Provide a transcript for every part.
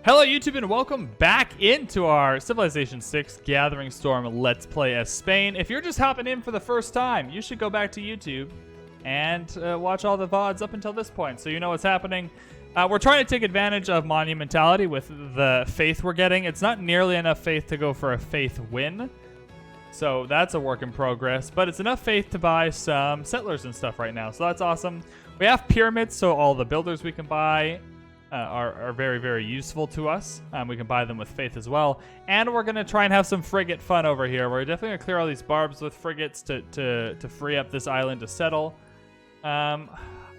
Hello YouTube and welcome back into our Civilization 6 Gathering Storm Let's Play as Spain. If you're just hopping in for the first time, you should go back to YouTube and watch all the VODs up until this point so you know what's happening. We're trying to take advantage of monumentality with the faith we're getting. It's not nearly enough faith to go for a faith win, so that's a work in progress, but it's enough faith to buy some settlers and stuff right now, so that's awesome. We have pyramids, so all the builders we can buy are very, very useful to us. We can buy them with faith as well. And we're going to try and have some frigate fun over here. We're definitely going to clear all these barbs with frigates to free up this island to settle. I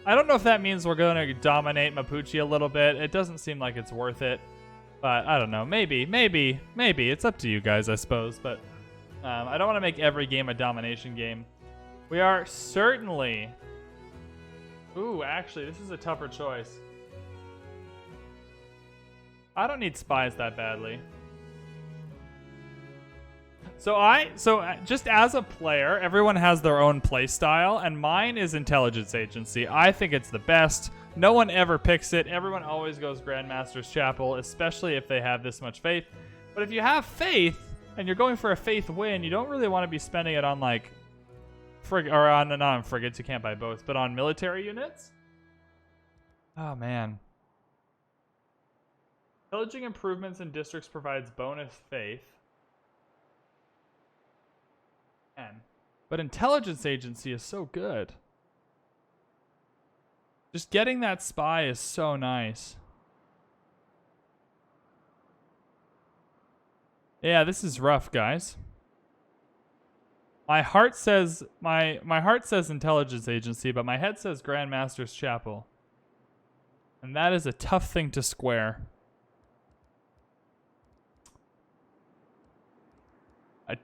don't know if that means we're going to dominate Mapuche a little bit. It doesn't seem like it's worth it. But I don't know. Maybe. It's up to you guys, I suppose. But I don't want to make every game a domination game. We are certainly... Ooh, actually, this is a tougher choice. I don't need spies that badly. So just as a player, everyone has their own play style, and mine is intelligence agency. I think it's the best. No one ever picks it. Everyone always goes Grandmaster's Chapel, especially if they have this much faith. But if you have faith and you're going for a faith win, you don't really want to be spending it on like not on frigates, you can't buy boats, but on military units. Oh man. Pillaging improvements in districts provides bonus faith. Man. But intelligence agency is so good. Just getting that spy is so nice. Yeah, this is rough, guys. My heart says my heart says intelligence agency, but my head says Grandmaster's Chapel. And that is a tough thing to square.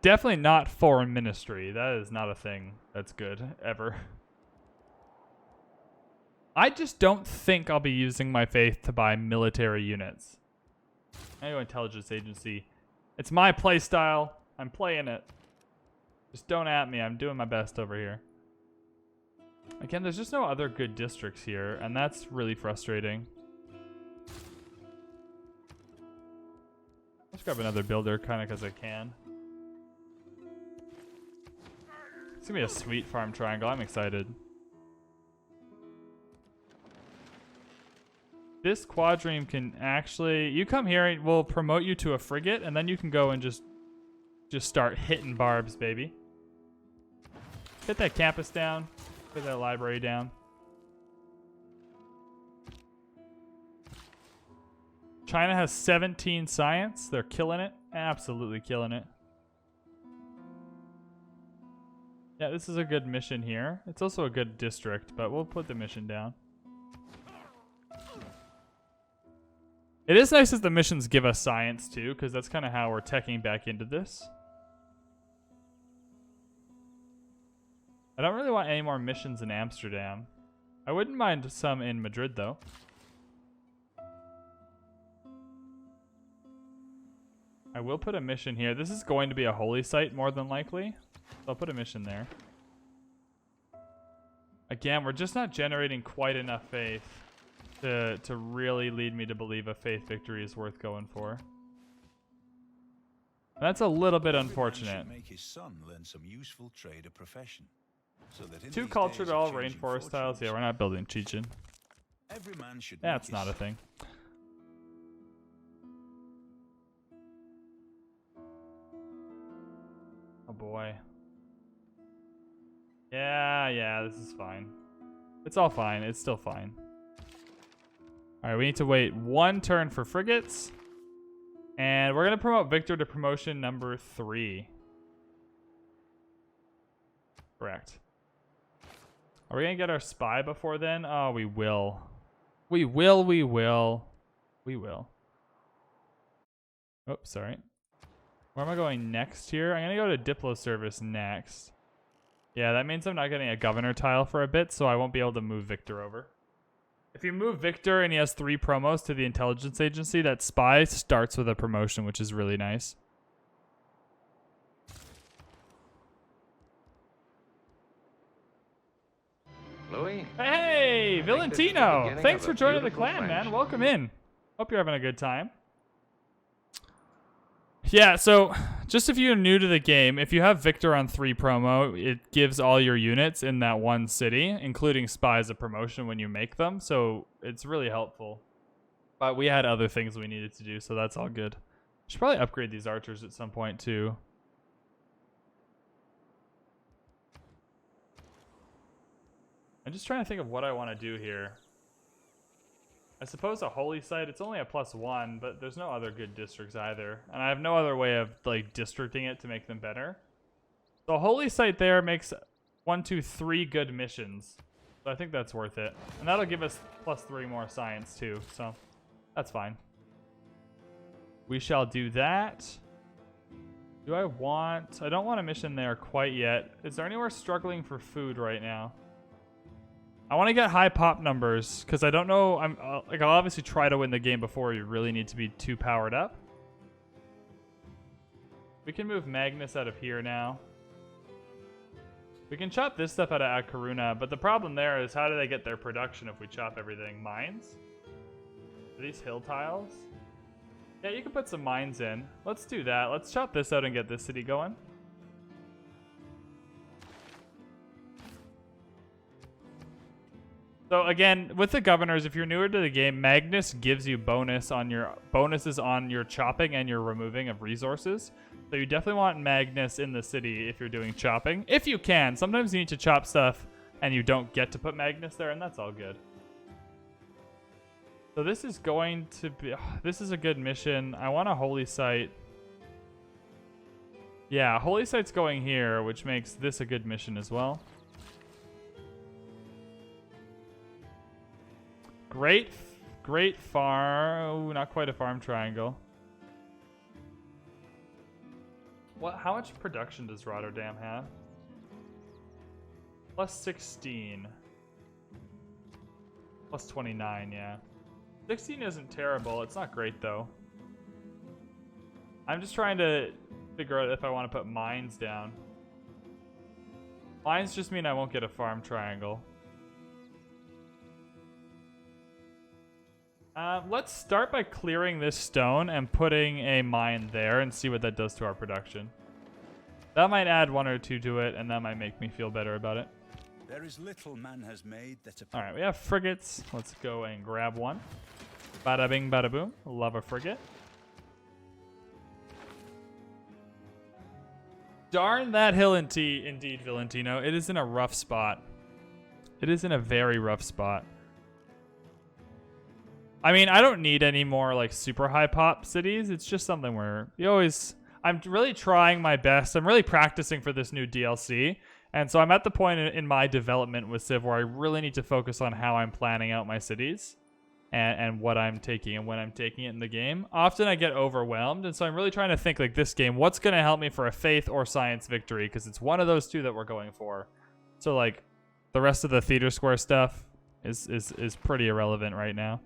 Definitely not foreign ministry. That is not a thing that's good, ever. I just don't think I'll be using my faith to buy military units. I go intelligence agency. It's my play style. I'm playing it. Just don't at me. I'm doing my best over here. Again, there's just no other good districts here, and that's really frustrating. Let's grab another builder, kind of because I can. It's gonna be a sweet farm triangle. I'm excited. This quadrime can actually... You come here and we'll promote you to a frigate, and then you can go and just start hitting barbs, baby. Get that campus down. Get that library down. China has 17 science. They're killing it. Absolutely killing it. Yeah, this is a good mission here. It's also a good district, but we'll put the mission down. It is nice that the missions give us science too, because that's kind of how we're teching back into this. I don't really want any more missions in Amsterdam. I wouldn't mind some in Madrid though. I will put a mission here. This is going to be a holy site more than likely. So I'll put a mission there. Again, we're just not generating quite enough faith to really lead me to believe a faith victory is worth going for. And that's a little bit unfortunate. Make his son learn some useful trade or profession, so that Too cultured all rainforest tiles. Yeah, we're not building Chechen. Every man should. That's not a thing. Oh boy. Yeah, this is fine. It's all fine. It's still fine. Alright, we need to wait one turn for frigates. And we're going to promote Victor to promotion number 3. Correct. Are we going to get our spy before then? Oh, we will. We will. Oh, sorry. Where am I going next here? I'm going to go to Diplo Service next. Yeah, that means I'm not getting a governor tile for a bit, so I won't be able to move Victor over. If you move Victor and he has 3 promos to the intelligence agency, that spy starts with a promotion, which is really nice. Louis? Hey, Valentino! Thanks for joining the clan, man. Welcome in. Hope you're having a good time. Yeah, so just if you're new to the game, if you have Victor on 3 promo, it gives all your units in that one city, including spies, a promotion when you make them. So it's really helpful. But we had other things we needed to do, so that's all good. Should probably upgrade these archers at some point too. I'm just trying to think of what I want to do here. I suppose a holy site, it's only a +1, but there's no other good districts either. And I have no other way of like districting it to make them better. So a holy site there makes 1, 2, 3 good missions. So I think that's worth it. And that'll give us +3 more science too, so that's fine. We shall do that. Do I want... I don't want a mission there quite yet. Is there anywhere struggling for food right now? I want to get high pop numbers because I don't know. I'll obviously try to win the game before you really need to be too powered up. We can move Magnus out of here now. We can chop this stuff out of Akaruna, but the problem there is how do they get their production if we chop everything? Mines? Are these hill tiles? Yeah, you can put some mines in. Let's do that. Let's chop this out and get this city going. So again, with the governors, if you're newer to the game, Magnus gives you bonuses on your chopping and your removing of resources. So you definitely want Magnus in the city if you're doing chopping. If you can. Sometimes you need to chop stuff and you don't get to put Magnus there, and that's all good. So this is going to be... this is a good mission. I want a holy site. Yeah, holy site's going here, which makes this a good mission as well. Great farm. Oh, not quite a farm triangle. What? How much production does Rotterdam have? +16. +29, yeah. 16 isn't terrible. It's not great, though. I'm just trying to figure out if I want to put mines down. Mines just mean I won't get a farm triangle. Let's start by clearing this stone and putting a mine there and see what that does to our production. That might add 1 or 2 to it, and that might make me feel better about it. There is little man has made that a... Alright, we have frigates. Let's go and grab one. Bada bing, bada boom. Love a frigate. Darn that hill indeed, Valentino. It is in a rough spot. It is in a very rough spot. I mean, I don't need any more like super high pop cities. It's just something where you always... I'm really trying my best. I'm really practicing for this new DLC. And so I'm at the point in my development with Civ where I really need to focus on how I'm planning out my cities and what I'm taking and when I'm taking it in the game. Often I get overwhelmed. And so I'm really trying to think like this game, what's going to help me for a faith or science victory? Because it's one of those two that we're going for. So like the rest of the theater square stuff is pretty irrelevant right now.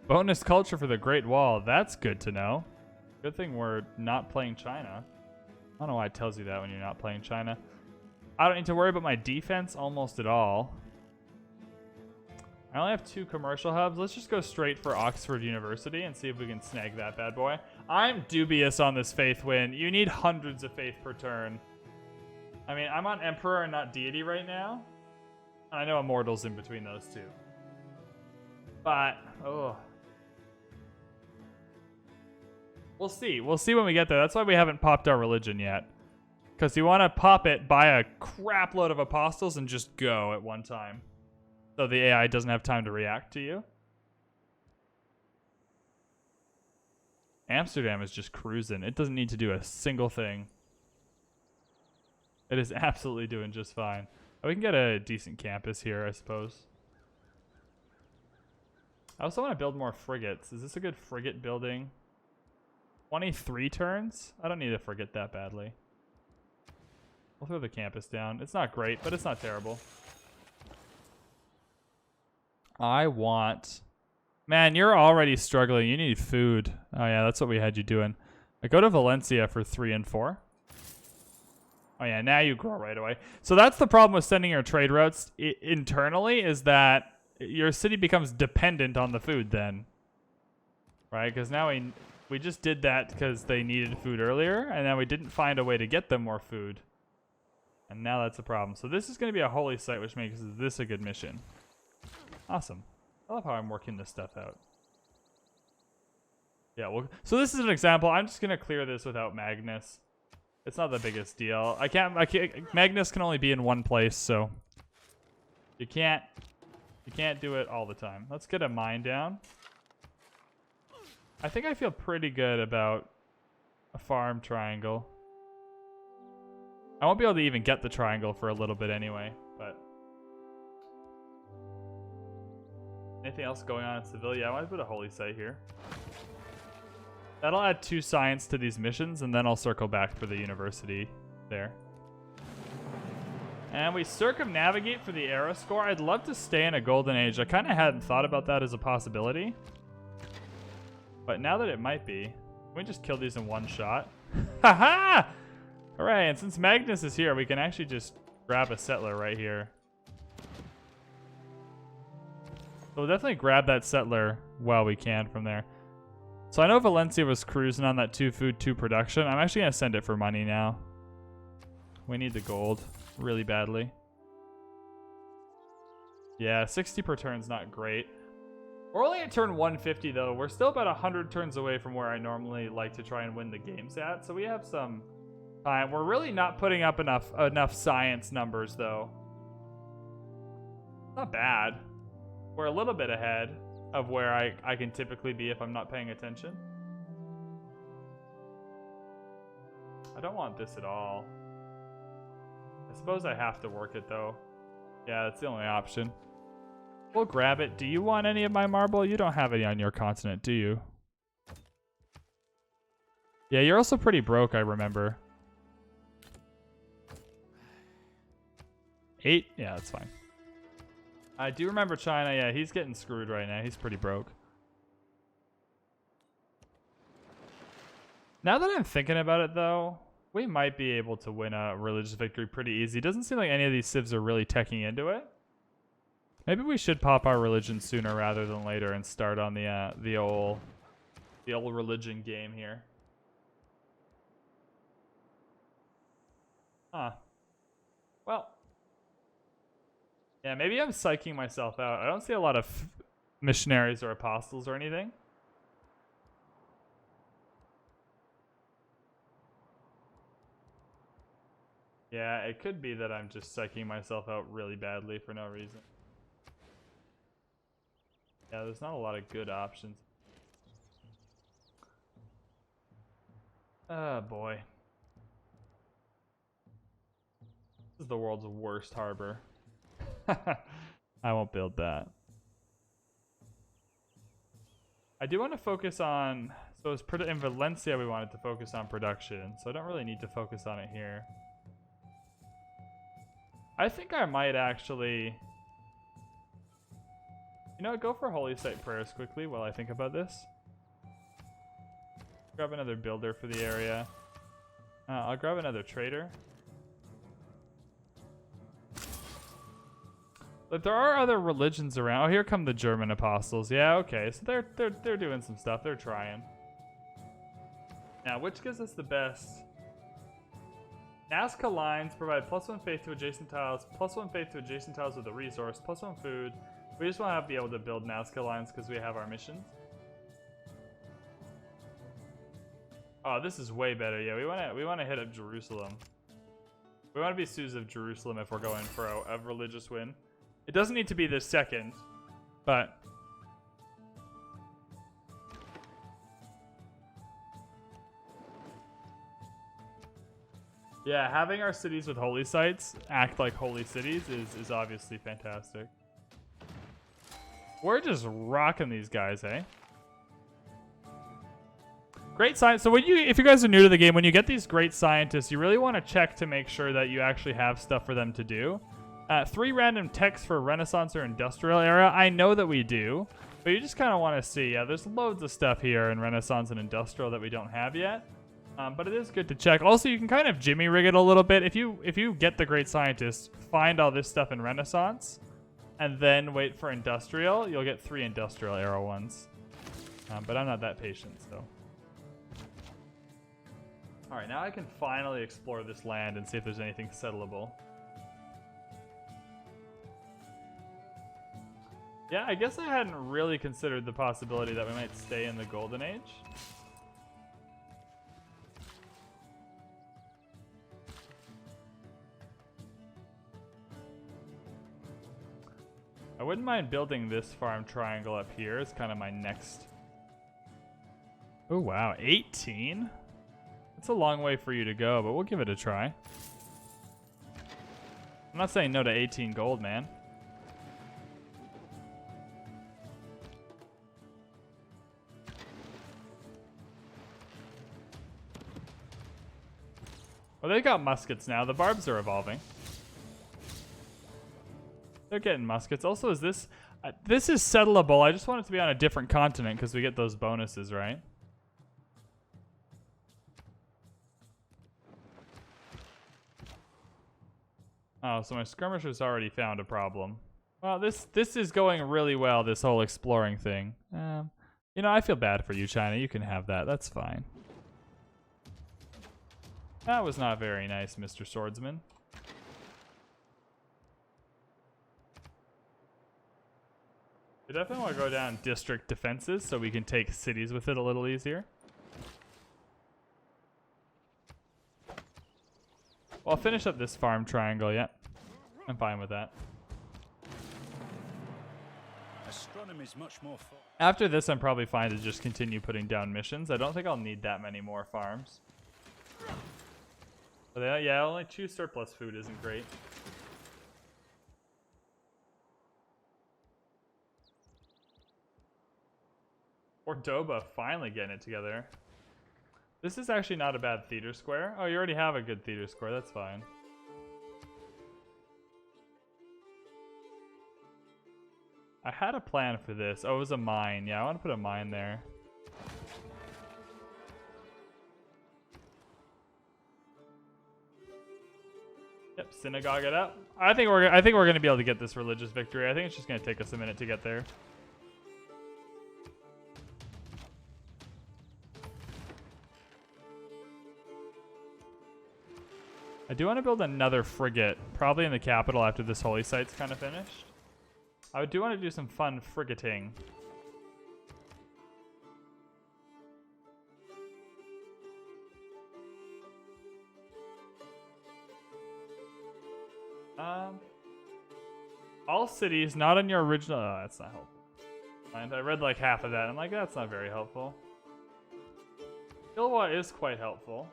Bonus culture for the Great Wall. That's good to know. Good thing we're not playing China. I don't know why it tells you that when you're not playing China. I don't need to worry about my defense almost at all. I only have 2 commercial hubs. Let's just go straight for Oxford University and see if we can snag that bad boy. I'm dubious on this faith win. You need hundreds of faith per turn. I mean, I'm on Emperor and not Deity right now. I know Immortal's in between those two. But, oh. We'll see. We'll see when we get there. That's why we haven't popped our religion yet. Because you want to pop it, buy a crap load of apostles, and just go at one time. So the AI doesn't have time to react to you. Amsterdam is just cruising. It doesn't need to do a single thing. It is absolutely doing just fine. Oh, we can get a decent campus here, I suppose. I also want to build more frigates. Is this a good frigate building? 23 turns? I don't need a frigate that badly. We'll throw the campus down. It's not great, but it's not terrible. I want... Man, you're already struggling. You need food. Oh yeah, that's what we had you doing. I go to Valencia for 3 and 4. Oh yeah, now you grow right away. So that's the problem with sending your trade routes internally, is that your city becomes dependent on the food then. Right? Because now we just did that because they needed food earlier, and then we didn't find a way to get them more food. And now that's a problem. So this is going to be a holy site, which makes this a good mission. Awesome. I love how I'm working this stuff out. Yeah, well, so this is an example. I'm just going to clear this without Magnus. It's not the biggest deal. I can't Magnus can only be in one place, so you can't do it all the time. Let's get a mine down. I think I feel pretty good about a farm triangle. I won't be able to even get the triangle for a little bit anyway, but... Anything else going on in Seville? Yeah, I want to put a holy site here. That'll add 2 science to these missions, and then I'll circle back for the university there. And we circumnavigate for the era score. I'd love to stay in a golden age. I kind of hadn't thought about that as a possibility. But now that it might be, can we just kill these in one shot? Haha! Hooray, and since Magnus is here, we can actually just grab a settler right here. So we'll definitely grab that settler while we can from there. So I know Valencia was cruising on that 2 food, 2 production. I'm actually going to send it for money now. We need the gold really badly. Yeah, 60 per turn's not great. We're only at turn 150 though. We're still about 100 turns away from where I normally like to try and win the games at. So we have some time. We're really not putting up enough science numbers though. Not bad. We're a little bit ahead of where I can typically be if I'm not paying attention. I don't want this at all. I suppose I have to work it though. Yeah, that's the only option. We'll grab it. Do you want any of my marble? You don't have any on your continent, do you? Yeah, you're also pretty broke, I remember. 8? Yeah, that's fine. I do remember China. Yeah, he's getting screwed right now. He's pretty broke. Now that I'm thinking about it, though, we might be able to win a religious victory pretty easy. Doesn't seem like any of these civs are really teching into it. Maybe we should pop our religion sooner rather than later and start on the old religion game here. Huh. Well. Yeah, maybe I'm psyching myself out. I don't see a lot of missionaries or apostles or anything. Yeah, it could be that I'm just psyching myself out really badly for no reason. Yeah, there's not a lot of good options. Oh boy. This is the world's worst harbor. I won't build that. I do want to focus on... So it's in Valencia we wanted to focus on production, so I don't really need to focus on it here. I think I might actually... You know, go for Holy Site prayers quickly while I think about this. Grab another builder for the area. I'll grab another trader. But there are other religions around. Oh, here come the German apostles. Yeah, okay. So they're doing some stuff. They're trying. Now, which gives us the best? Nazca lines provide +1 faith to adjacent tiles, +1 faith to adjacent tiles with a resource, +1 food. We just want to be able to build Nazca lines because we have our missions. Oh, this is way better. Yeah, we want to hit up Jerusalem. We want to be Sues of Jerusalem if we're going for a religious win. It doesn't need to be this second, but... Yeah, having our cities with holy sites act like holy cities is obviously fantastic. We're just rocking these guys, eh? Great science. So if you guys are new to the game, when you get these great scientists, you really want to check to make sure that you actually have stuff for them to do. 3 random techs for Renaissance or Industrial era. I know that we do, but you just kind of want to see. Yeah, there's loads of stuff here in Renaissance and Industrial that we don't have yet. But it is good to check. Also, you can kind of jimmy rig it a little bit. If you get the Great Scientist, find all this stuff in Renaissance, and then wait for Industrial, you'll get 3 Industrial Arrow ones. But I'm not that patient, so. All right, now I can finally explore this land and see if there's anything settleable. Yeah, I guess I hadn't really considered the possibility that we might stay in the Golden Age. I wouldn't mind building this farm triangle up here. It's kind of my next. Oh, wow. 18? That's a long way for you to go, but we'll give it a try. I'm not saying no to 18 gold, man. Well, they got muskets now. The barbs are evolving. They're getting muskets. Also, is this... this is settleable. I just want it to be on a different continent because we get those bonuses, right? Oh, so my skirmisher's already found a problem. Well, this is going really well, this whole exploring thing. You know, I feel bad for you, China. You can have that. That's fine. That was not very nice, Mr. Swordsman. We definitely want to go down district defenses so we can take cities with it a little easier. Well, I'll finish up this farm triangle, yeah. I'm fine with that. Astronomy is much more fun. After this, I'm probably fine to just continue putting down missions. I don't think I'll need that many more farms. But yeah, only 2 surplus food isn't great. Cordoba finally getting it together. This is actually not a bad theater square. Oh, you already have a good theater square. That's fine. I had a plan for this. Oh, it was a mine. Yeah, I want to put a mine there. Yep, synagogue it up. I think we're going to be able to get this religious victory. I think it's just going to take us a minute to get there. I do want to build another frigate, probably in the capital after this holy site's kind of finished. I do want to do some fun frigating. All cities not on your original. Oh, that's not helpful. And I read like half of that. I'm like, that's not very helpful. Kilwa is quite helpful.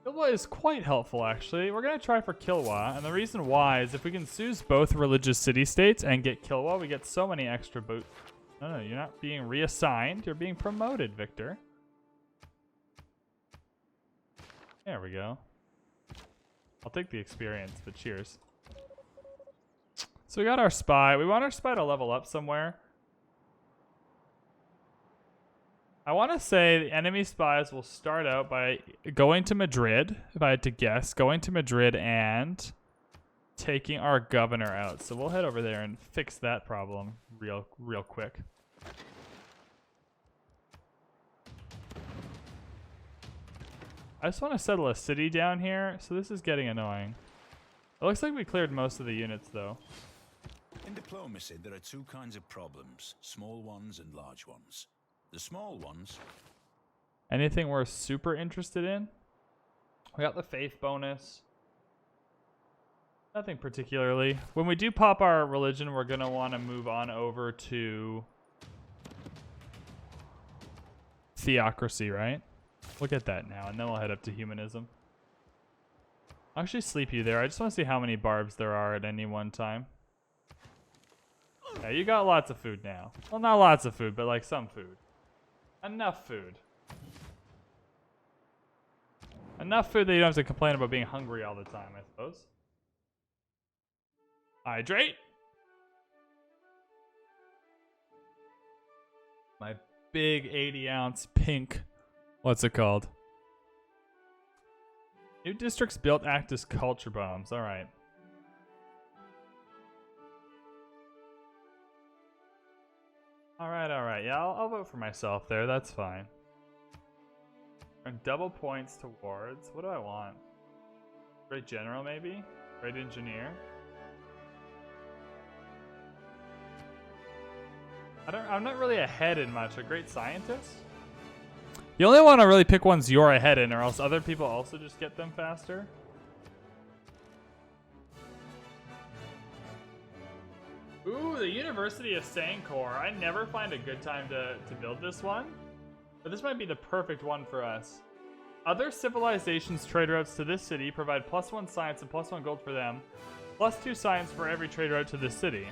Kilwa is quite helpful, actually. We're going to try for Kilwa, and the reason why is if we can seize both religious city-states and get Kilwa, we get so many extra boots. No, you're not being reassigned. You're being promoted, Victor. There we go. I'll take the experience, but cheers. So we got our spy. We want our spy to level up somewhere. I want to say the enemy spies will start out by going to Madrid, if I had to guess, going to Madrid and taking our governor out. So we'll head over there and fix that problem real quick. I just want to settle a city down here, so this is getting annoying. It looks like we cleared most of the units, though. In diplomacy, there are 2 kinds of problems, small ones and large ones. The small ones. Anything we're super interested in? We got the faith bonus. Nothing particularly. When we do pop our religion, we're going to want to move on over to theocracy, right? We'll get that now, and then we'll head up to humanism. I'll actually sleep you there. I just want to see how many barbs there are at any one time. Yeah, you got lots of food now. Well, not lots of food, but like some food. Enough food. Enough food that you don't have to complain about being hungry all the time, I suppose. Hydrate. big 80-ounce pink. What's it called? New districts built act as culture bombs. All right. All right. Yeah, I'll vote for myself there. That's fine. And double points towards. What do I want? Great general, maybe? Great engineer? I'm not really ahead in much. A great scientist? You only want to really pick ones you're ahead in, or else other people also just get them faster. Ooh, the University of Sancor. I never find a good time to build this one. But this might be the perfect one for us. Other civilizations' trade routes to this city provide +1 science and +1 gold for them, +2 science for every trade route to this city.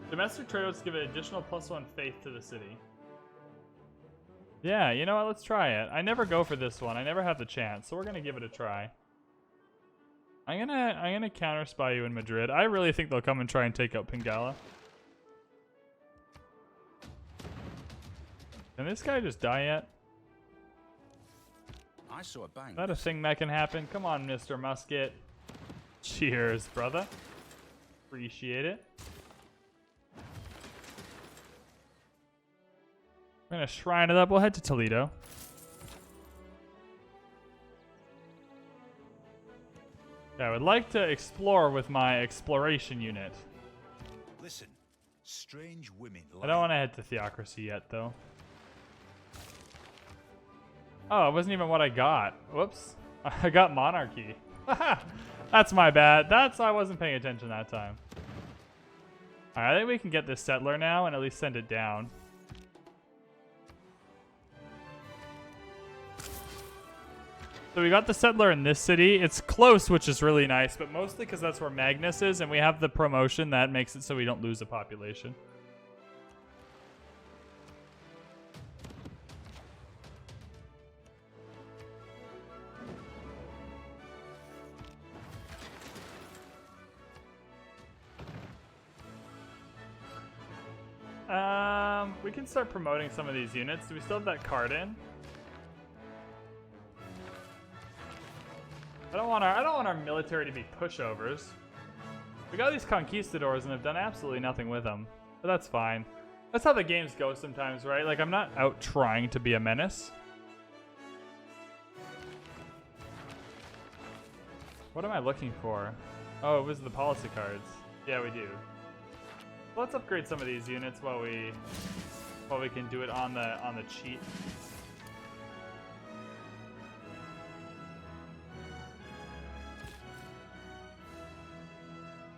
Domestic trade routes give an additional +1 faith to the city. Yeah, you know what? Let's try it. I never go for this one. I never have the chance, so we're gonna give it a try. I'm gonna counter spy you in Madrid. I really think they'll come and try and take out Pingala. Can this guy just die yet? I saw a bank. Is that a thing that can happen? Come on, Mr. Musket. Cheers, brother. Appreciate it. We're gonna shrine it up. We'll head to Toledo. Yeah, I would like to explore with my exploration unit. Listen, strange women. I don't want to head to Theocracy yet, though. Oh, it wasn't even what I got. Whoops. I got Monarchy. That's my bad. I wasn't paying attention that time. Alright, I think we can get this settler now and at least send it down. So we got the settler in this city. It's close, which is really nice, but mostly because that's where Magnus is, and we have the promotion that makes it so we don't lose a population. We can start promoting some of these units. Do we still have that card in? I don't want our military to be pushovers. We got these conquistadors and have done absolutely nothing with them. But that's fine. That's how the games go sometimes, right? Like, I'm not out trying to be a menace. What am I looking for? Oh, it was the policy cards. Yeah, we do. Let's upgrade some of these units while we can do it on the cheat.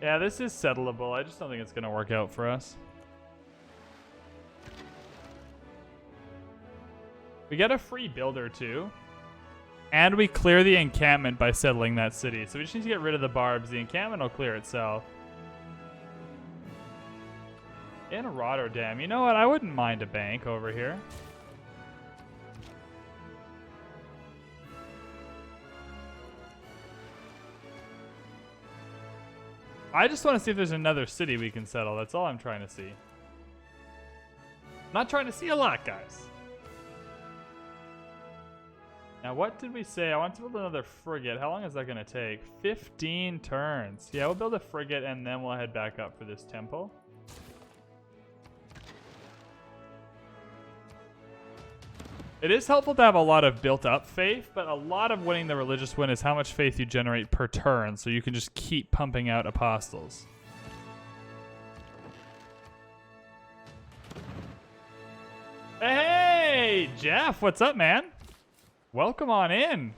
Yeah, this is settleable. I just don't think it's going to work out for us. We get a free builder too. And we clear the encampment by settling that city. So we just need to get rid of the barbs. The encampment will clear itself. In Rotterdam. You know what? I wouldn't mind a bank over here. I just want to see if there's another city we can settle. That's all I'm trying to see. I'm not trying to see a lot, guys. Now, what did we say? I want to build another frigate. How long is that going to take? 15 turns. Yeah, we'll build a frigate, and then we'll head back up for this temple. It is helpful to have a lot of built-up faith, but a lot of winning the religious win is how much faith you generate per turn, so you can just keep pumping out apostles. Hey, Jeff, what's up, man? Welcome on in.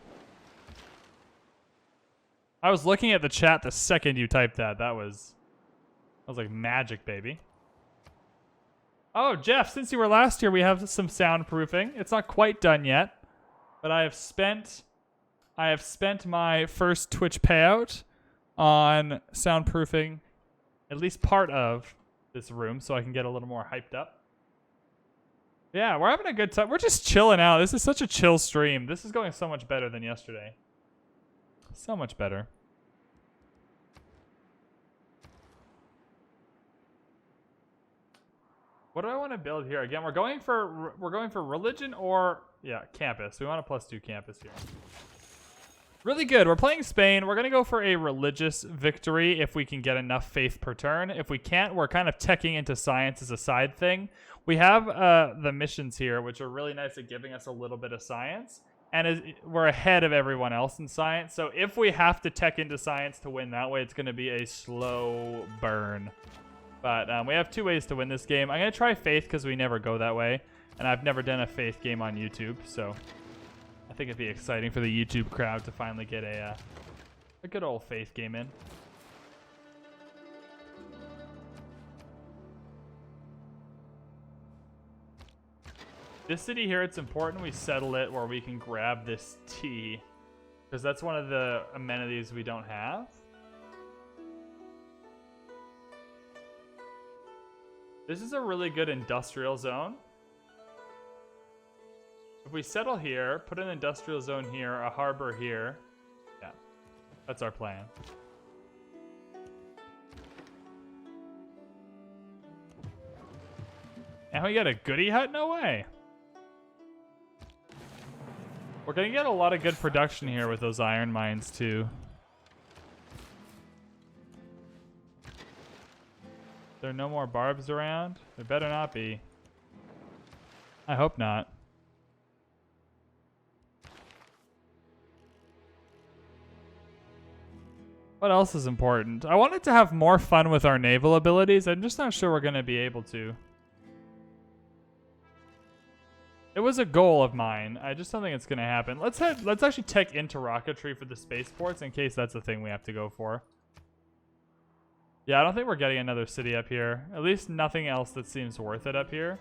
I was looking at the chat the second you typed that. That was like magic, baby. Oh, Jeff, since you were last here, we have some soundproofing. It's not quite done yet, but I have spent my first Twitch payout on soundproofing at least part of this room so I can get a little more hyped up. Yeah, we're having a good time. We're just chilling out. This is such a chill stream. This is going so much better than yesterday. So much better. What do I want to build here? Again, we're going for religion or yeah, campus. We want a +2 campus here. Really good. We're playing Spain. We're going to go for a religious victory if we can get enough faith per turn. If we can't, we're kind of teching into science as a side thing. We have the missions here, which are really nice at giving us a little bit of science. And we're ahead of everyone else in science. So if we have to tech into science to win that way, it's going to be a slow burn. But we have 2 ways to win this game. I'm going to try faith because we never go that way. And I've never done a faith game on YouTube. So I think it'd be exciting for the YouTube crowd to finally get a good old faith game in. This city here, it's important we settle it where we can grab this tea. Because that's one of the amenities we don't have. This is a really good industrial zone. If we settle here, put an industrial zone here, a harbor here. Yeah, that's our plan. And we got a goodie hut? No way. We're going to get a lot of good production here with those iron mines too. There are no more barbs around? There better not be. I hope not. What else is important? I wanted to have more fun with our naval abilities. I'm just not sure we're going to be able to. It was a goal of mine. I just don't think it's going to happen. Let's actually tech into rocketry for the spaceports in case that's the thing we have to go for. Yeah, I don't think we're getting another city up here. At least nothing else that seems worth it up here.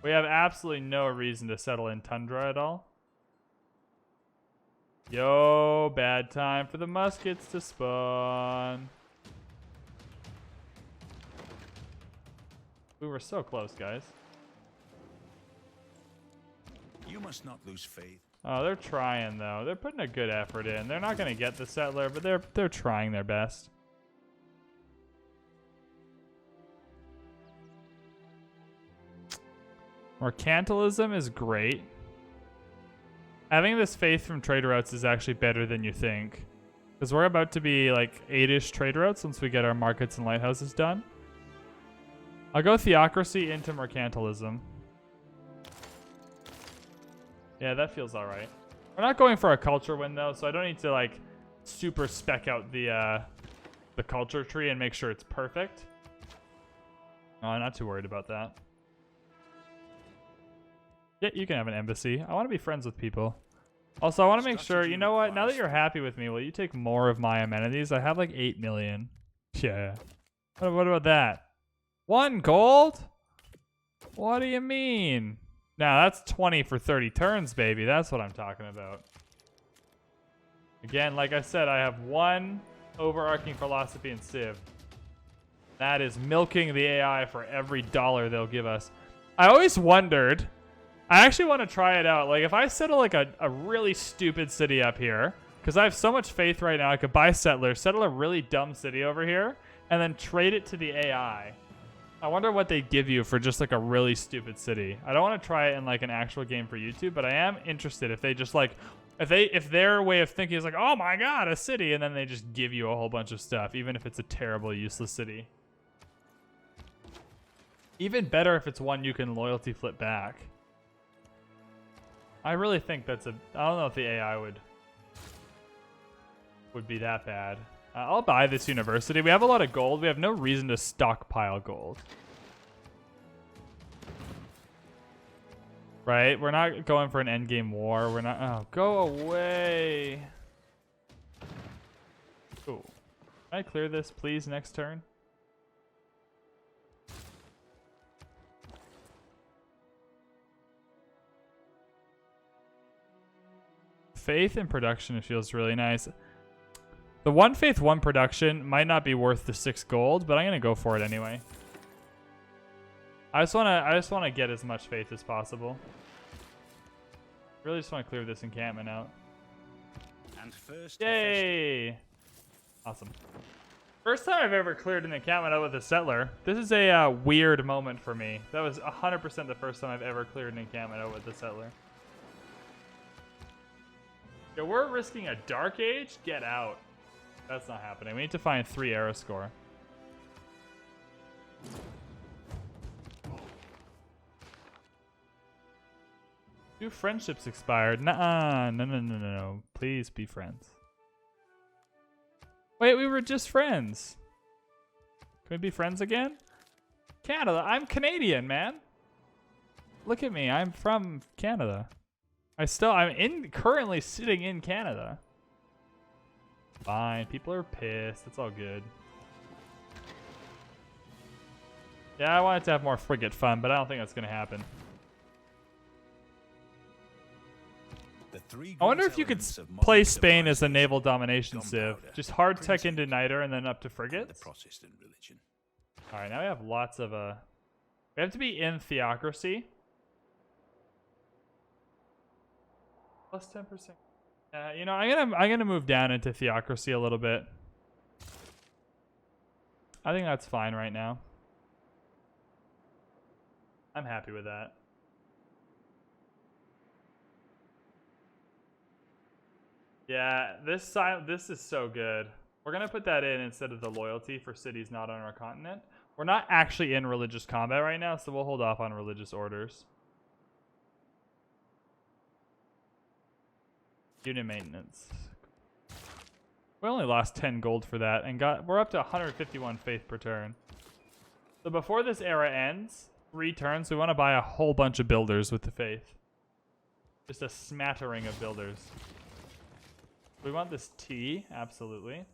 We have absolutely no reason to settle in tundra at all. Yo, bad time for the muskets to spawn. We were so close, guys. You must not lose faith. Oh, they're trying though. They're putting a good effort in. They're not going to get the settler, but they're trying their best. Mercantilism is great. Having this faith from trade routes is actually better than you think. Because we're about to be like 8-ish trade routes once we get our markets and lighthouses done. I'll go theocracy into mercantilism. Yeah, that feels alright. We're not going for a culture win though, so I don't need to like super spec out the culture tree and make sure it's perfect. No, I'm not too worried about that. Yeah, you can have an embassy. I want to be friends with people. Also, I want to make sure, you know what? Now that you're happy with me, will you take more of my amenities? I have like 8 million. Yeah. What about that? 1 gold? What do you mean? Now, that's 20 for 30 turns, baby. That's what I'm talking about. Again, like I said, I have one overarching philosophy in Civ. That is milking the AI for every dollar they'll give us. I always wondered... I actually want to try it out. Like, if I settle like a really stupid city up here, because I have so much faith right now, I could buy settlers, settle a really dumb city over here, and then trade it to the AI. I wonder what they'd give you for just like a really stupid city. I don't want to try it in like an actual game for YouTube, but I am interested if they just like, if their way of thinking is like, oh my god, a city, and then they just give you a whole bunch of stuff, even if it's a terrible, useless city. Even better if it's one you can loyalty flip back. I really think that's a... I don't know if the AI would be that bad. I'll buy this university. We have a lot of gold. We have no reason to stockpile gold. Right? We're not going for an endgame war. We're not... Oh, go away. Ooh. Can I clear this, please, next turn? Faith in production feels really nice. The 1 faith, 1 production might not be worth the 6 gold, but I'm gonna go for it anyway. I just wanna get as much faith as possible. Really just wanna clear this encampment out. And first, yay! Awesome. First time I've ever cleared an encampment out with a settler. This is a weird moment for me. That was 100% the first time I've ever cleared an encampment out with a settler. Yeah, we're risking a Dark Age? Get out. That's not happening. We need to find 3 arrow score. Do friendships expired? Nuh-uh. No. Please be friends. Wait, we were just friends. Can we be friends again? Canada. I'm Canadian, man. Look at me. I'm from Canada. I'm currently sitting in Canada. Fine. People are pissed. It's all good. Yeah, I wanted to have more frigate fun, but I don't think that's going to happen. I wonder if you could play Spain as a naval domination civ. Just hard tech into niter and then up to frigates. Alright, now we have lots of we have to be in theocracy. Plus 10%. You know, I'm gonna move down into theocracy a little bit. I think that's fine right now. I'm happy with that. Yeah, this is so good. We're gonna put that in instead of the loyalty for cities not on our continent. We're not actually in religious combat right now, so we'll hold off on religious orders. Unit maintenance. We only lost 10 gold for that, and we're up to 151 faith per turn. So before this era ends, 3 turns, we want to buy a whole bunch of builders with the faith. Just a smattering of builders. We want this tea, absolutely.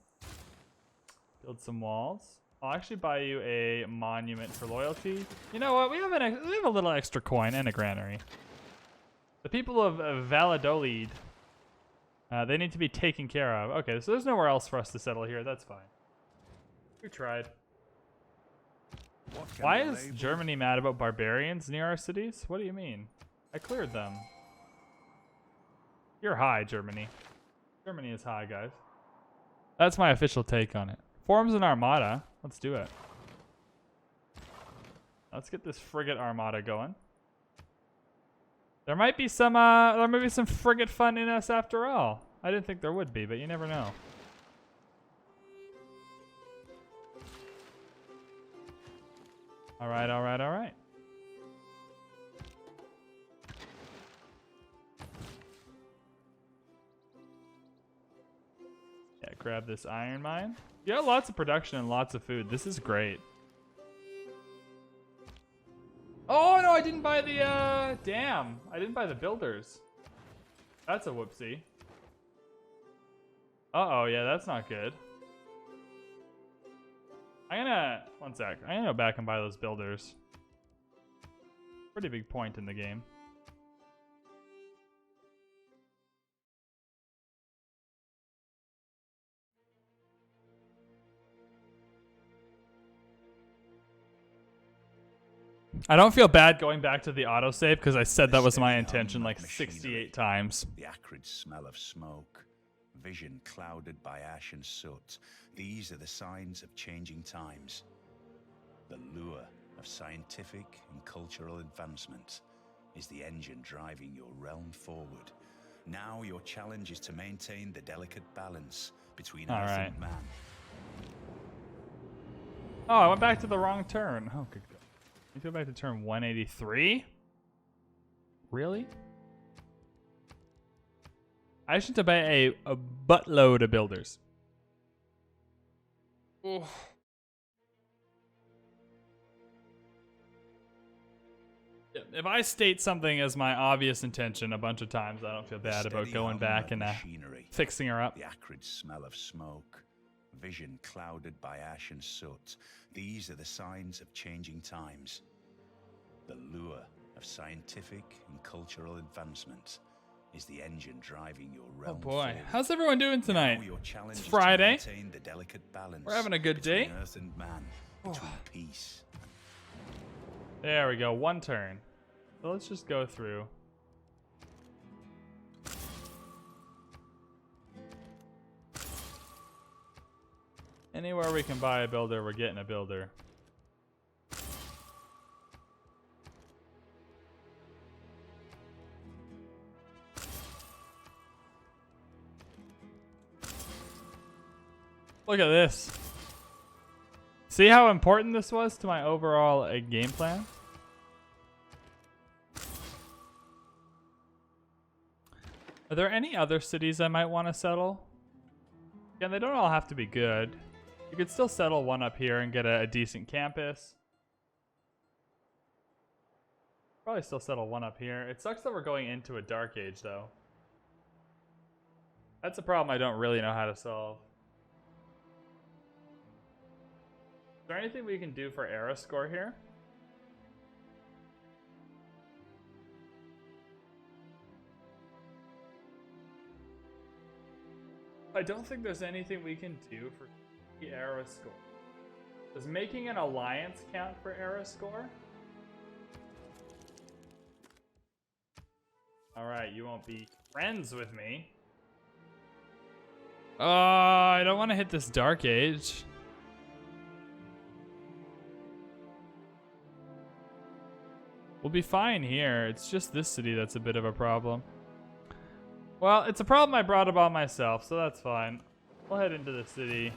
Build some walls. I'll actually buy you a monument for loyalty. You know what? We have a little extra coin and a granary. The people of Valladolid, they need to be taken care of. Okay, so there's nowhere else for us to settle here. That's fine. We tried. Why is Germany mad about barbarians near our cities? What do you mean? I cleared them. You're high, Germany. Germany is high, guys. That's my official take on it. Forms an armada. Let's do it. Let's get this frigate armada going. There might be some frigate fun in us after all. I didn't think there would be, but you never know. All right. Yeah, grab this iron mine. You got lots of production and lots of food. This is great. Oh no, I didn't buy the damn. I didn't buy the builders. That's a whoopsie. Uh-oh, yeah, that's not good. One sec. I'm gonna go back and buy those builders. Pretty big point in the game. I don't feel bad going back to the autosave because I said that was my intention like 68 times. The acrid smell of smoke, vision clouded by ash and soot. These are the signs of changing times. The lure of scientific and cultural advancement is the engine driving your realm forward. Now your challenge is to maintain the delicate balance between earth and man. Oh, I went back to the wrong turn. Oh, good God. Let's go back to turn 183. Really? I should buy a buttload of builders. Oof. If I state something as my obvious intention a bunch of times, I don't feel bad about going back and fixing her up. The acrid smell of smoke, vision clouded by ash and soot. These are the signs of changing times. The lure of scientific and cultural advancement is the engine driving your realm. Oh boy, forward. How's everyone doing tonight? It's Friday. We're having a good day. Earth and man, between peace. There we go, 1 turn. So let's just go through. Anywhere we can buy a builder, we're getting a builder. Look at this. See how important this was to my overall game plan? Are there any other cities I might want to settle? Yeah, they don't all have to be good. You could still settle one up here and get a decent campus. Probably still settle one up here. It sucks that we're going into a dark age, though. That's a problem I don't really know how to solve. Is there anything we can do for era score here? I don't think there's anything we can do for the era score. Does making an alliance count for era score? Alright, you won't be friends with me. I don't want to hit this dark age. We'll be fine here. It's just this city that's a bit of a problem. Well, it's a problem I brought about myself, so that's fine. We'll head into the city.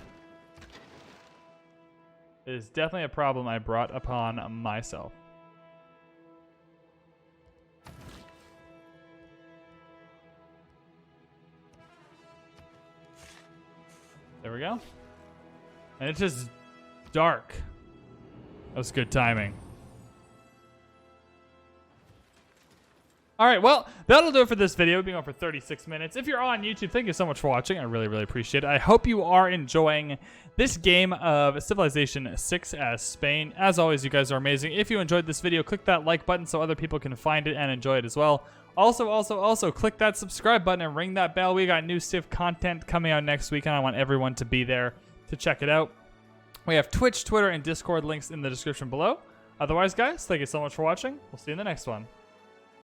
It is definitely a problem I brought upon myself. There we go. And it's just dark. That was good timing. Alright, well, that'll do it for this video. We've been going for 36 minutes. If you're on YouTube, thank you so much for watching. I really, really appreciate it. I hope you are enjoying this game of Civilization 6 as Spain. As always, you guys are amazing. If you enjoyed this video, click that like button so other people can find it and enjoy it as well. Also, click that subscribe button and ring that bell. We got new Civ content coming out next week, and I want everyone to be there to check it out. We have Twitch, Twitter, and Discord links in the description below. Otherwise, guys, thank you so much for watching. We'll see you in the next one.